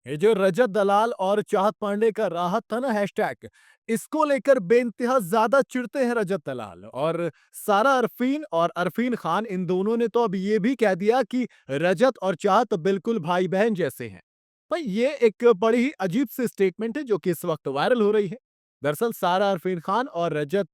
ये जो रजत दलाल और चाहत पांडे का राहत था ना हैशटैग, इसको लेकर बेइंतहा ज़्यादा चिढ़ते हैं रजत दलाल और सारा अरफीन और अरफीन खान इन दोनों ने तो अब ये भी कह दिया कि रजत और चाहत बिल्कुल भाई-बहन जैसे हैं। भाई ये एक बड़ी ही अजीब-सी स्टेटमेंट है जो कि इस वक़्त वायरल हो रही है। दरअसल सारा अरफीन खान और रजत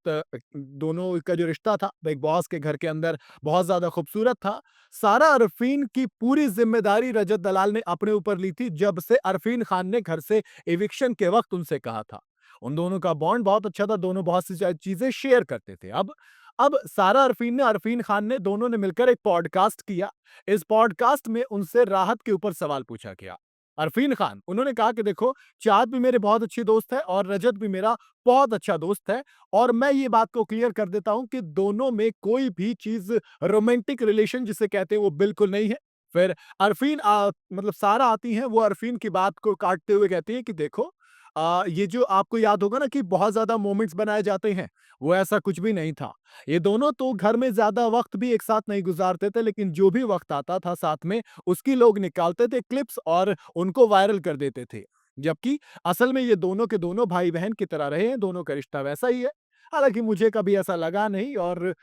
दोनों का जो रिश्ता था बिग बॉस के घर के अंदर बहुत ज़्यादा खूबसूरत था। सारा अरफीन की पूरी ज़िम्मेदारी रजत दलाल ने अपने ऊपर ली थी जब से अरफीन खान ने घर से एविक्शन के वक़्त उनसे कहा था। उन दोनों का बॉन्ड बहुत अच्छा था, दोनों बहुत सी चीज़ें शेयर करते थे। अब सारा अरफीन ने, अरफीन खान ने, दोनों ने मिलकर एक पॉडकास्ट किया। इस पॉडकास्ट में उनसे राहत के ऊपर सवाल पूछा गया। अरफीन खान, उन्होंने कहा कि देखो, चाँद भी मेरे बहुत अच्छी दोस्त है और रजत भी मेरा बहुत अच्छा दोस्त है और मैं ये बात को क्लियर कर देता हूँ कि दोनों में कोई भी चीज़ रोमांटिक रिलेशन जिसे कहते हैं वो बिल्कुल नहीं है। फिर अरफीन मतलब सारा आती हैं, वो अरफीन की बात को काटते हुए कहती हैं कि देखो ये जो आपको याद होगा ना कि बहुत ज़्यादा मोमेंट्स बनाए जाते हैं, वो ऐसा कुछ भी नहीं था। ये दोनों तो घर में ज़्यादा वक़्त भी एक साथ नहीं गुज़ारते थे, लेकिन जो भी वक़्त आता था साथ में, उसकी लोग निकालते थे क्लिप्स और उनको वायरल कर देते थे। जबकि असल में ये दोनों के दोनों भाई-बहन की तरह रहे हैं, दोनों का रिश्ता वैसा ही है। हालाँकि मुझे कभी ऐसा लगा नहीं और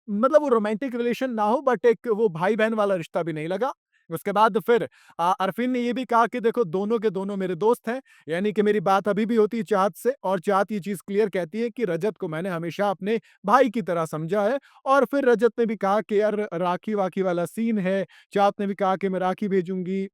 मतलब वो रोमांटिक रिलेशन ना हो बट एक वो भाई-बहन वाला रिश्ता भी नहीं लगा। उसके बाद फिर अरफीन ने ये भी कहा कि देखो दोनों के दोनों मेरे दोस्त हैं, यानी कि मेरी बात अभी भी होती है चाहत से और चाहत ये चीज़ क्लियर कहती है कि रजत को मैंने हमेशा अपने भाई की तरह समझा है और फिर रजत ने भी कहा कि यार राखी-वाखी वाला सीन है, चाहत ने भी कहा कि मैं राखी भेजूँगी।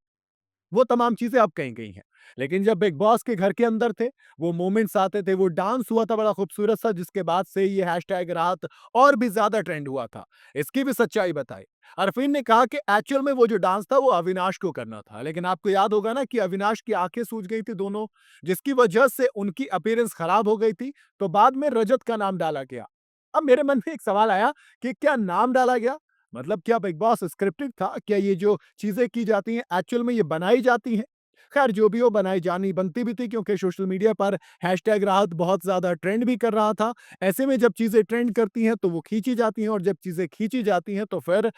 वो तमाम चीज़ें अब कही गई हैं। लेकिन जब बिग बॉस के घर के अंदर थे, वो मोमेंट्स आते थे, वो डांस हुआ था बड़ा खूबसूरत सा जिसके बाद से ये हैशटैग राहत और भी ज़्यादा ट्रेंड हुआ था। इसकी भी सच्चाई बताई। अरफीन ने कहा कि एक्चुअल में वो जो डांस था वो अविनाश को करना था। लेकिन आपको याद होगा ना कि अविनाश की आँखें सूज गई थी दोनों, जिसकी वजह से उनकी अपीयरेंस खराब हो गई थी, तो बाद में रजत का नाम डाला गया। अब मेरे मन में एक सवाल आया कि क्या नाम डाला गया? मतलब क्या बिग बॉस स्क्रिप्टेड था? क्या ये जो चीज़ें की जाती हैं एक्चुअल में ये बनाई जाती हैं? खैर जो भी हो बनाई जानी बनती भी थी क्योंकि सोशल मीडिया पर हैशटैग राहत बहुत ज़्यादा ट्रेंड भी कर रहा था। ऐसे में जब चीज़ें ट्रेंड करती हैं तो वो खींची जाती हैं और जब चीज़ें खींची जाती हैं तो फिर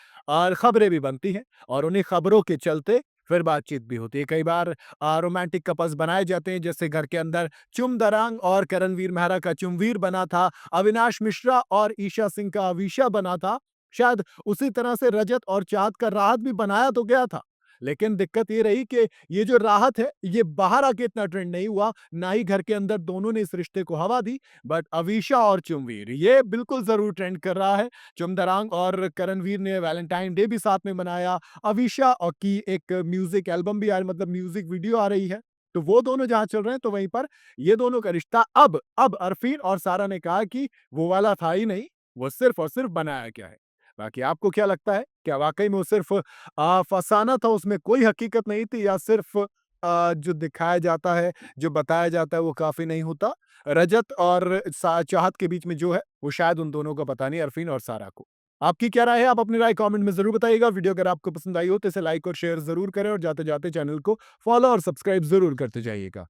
खबरें भी बनती हैं और उन्हीं खबरों के चलते फिर बातचीत भी होती है। कई बार रोमांटिक कपल्स बनाए जाते हैं जैसे घर के अंदर चुम दरांग और करणवीर मेहरा का चुमवीर बना था, अविनाश मिश्रा और ईशा सिंह का अवीशा बना था। शायद उसी तरह से रजत और चाँद का राहत भी बनाया तो गया था। लेकिन दिक्कत ये रही कि ये जो राहत है, ये बाहर आके इतना ट्रेंड नहीं हुआ, ना ही घर के अंदर दोनों ने इस रिश्ते को हवा दी। बट अवीशा और चुमवीर ये बिल्कुल ज़रूर ट्रेंड कर रहा है। चुमदरांग और करणवीर ने वैलेंटाइन डे भी साथ में मनाया। अवीशा की एक म्यूज़िक एल्बम भी आ मतलब म्यूज़िक वीडियो आ रही है। तो वो दोनों जहाँ चल रहे हैं, तो वहीं पर ये दोनों का रिश्ता अब अरफीन और सारा ने कहा कि वो वाला था ही नहीं, वो सिर्फ़ और सिर्फ़ बनाया गया है। बाकी आपको क्या लगता है? क्या वाक़ई में वो सिर्फ़ फसाना था, उसमें कोई हकीकत नहीं थी या सिर्फ़ जो दिखाया जाता है, जो बताया जाता है वो काफ़ी नहीं होता? रजत और चाहत के बीच में जो है, वो शायद उन दोनों को पता नहीं अरफ़ीन और सारा को। आपकी क्या राय है? आप अपनी राय कमेंट में ज़रूर बताइएगा। वीडियो अगर आपको पसंद आई हो तो इसे लाइक और शेयर ज़रूर करें और जाते-जाते चैनल को फ़ॉलो और सब्सक्राइब ज़रूर करते जाइएगा।